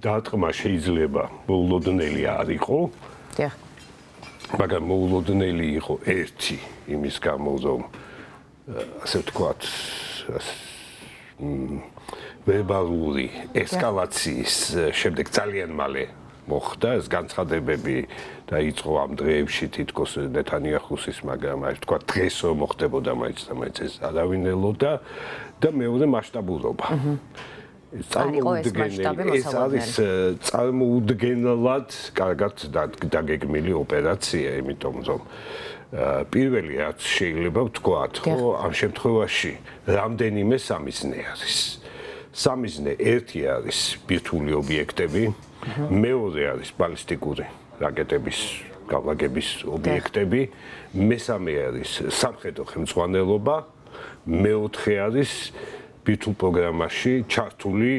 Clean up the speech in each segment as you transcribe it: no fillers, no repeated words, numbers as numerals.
დარტყმა შეიძლება მოულოდნელი არ იყო. დიახ. მაგრამ მოულოდნელი იყო ერთი იმის გამო, რომ ასე ვთქვათ, ვერბალური ესკალაციის შემდეგ ძალიან მალე მოხდა ეს განცხადებები დაიწყო ამ დღეებში თითქოს ნეთანიაჰუს, მაგრამ აი ვთქვა დღეს რომ მოხდებოდა მაინც ეს არავინ ელოდა და მეორე მასშტაბურობა. ეს არის წარმოუდგენლად კარგად დაგეგმილი ოპერაცია, იმიტომ რომ პირველი რაც შეიძლება ვთქვათ, ხო, ამ შემთხვევაში რამდენიმე სამიზნე არის. სამიზნე ერთი არის ბირთვული ობიექტები, მეორე არის ბალისტიკური რაკეტების გავლაგების ობიექტები, მესამე არის სამხედრო ხელმძღვანელობა, მეოთხე არის ბირთვულ პროგრამაში ჩართული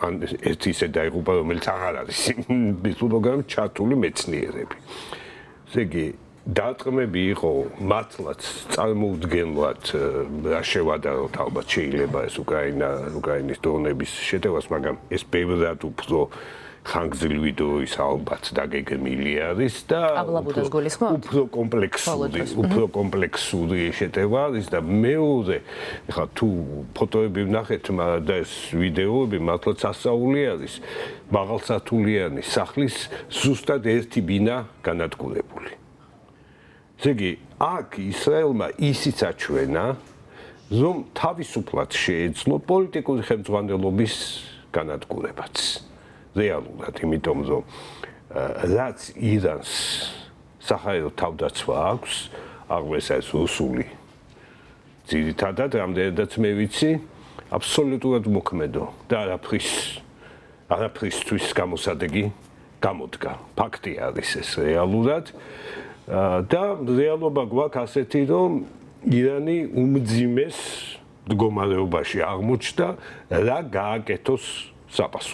ან ერთი ისე დაიღუპა, რომელიც აღარ არის ბირთვულ პროგრამაში ჩართული მეცნიერები. ესე იგი, დარტყმები იყო მართლაც წარმოუდგენლად რა შევადაროთ, ალბათ შეიძლება ეს უკრაინის დრონების შეტევას, მაგრამ ეს ბევრად უფრო ხანგრძლივი დროის ალბათ დაგეგმილი არის და უფრო კომპლექსური შეტევა არის და მეორე, ეხლა თუ ფოტოები ვნახეთ და ეს ვიდეოები მართლაც ასწაული არის, მაღალსართულიანი სახლის ზუსტად ერთი ბინა განადგურებული. ესე იგი, აქ ისრაელმა ისიც აჩვენა, რომ თავისუფლად შეეძლო პოლიტიკური ხელმძღვანელობის განადგურებაც. რეალურად, იმიტომ რომ რაც ირანს საჰაერო თავდაცვა აქვს, აღმესა ეს რუსული ძირითადად, რამდენადაც მე ვიცი, აბსოლუტურად მოქმედო და არაფრისთვის გამოსადეგი გამოდგა. ფაქტი არის ეს რეალურად და რეალობა გვაქვს ასეთი, რომ ირანი უმძიმეს მდგომარეობაში აღმოჩნდა, რა გააკეთოს საპასუხო.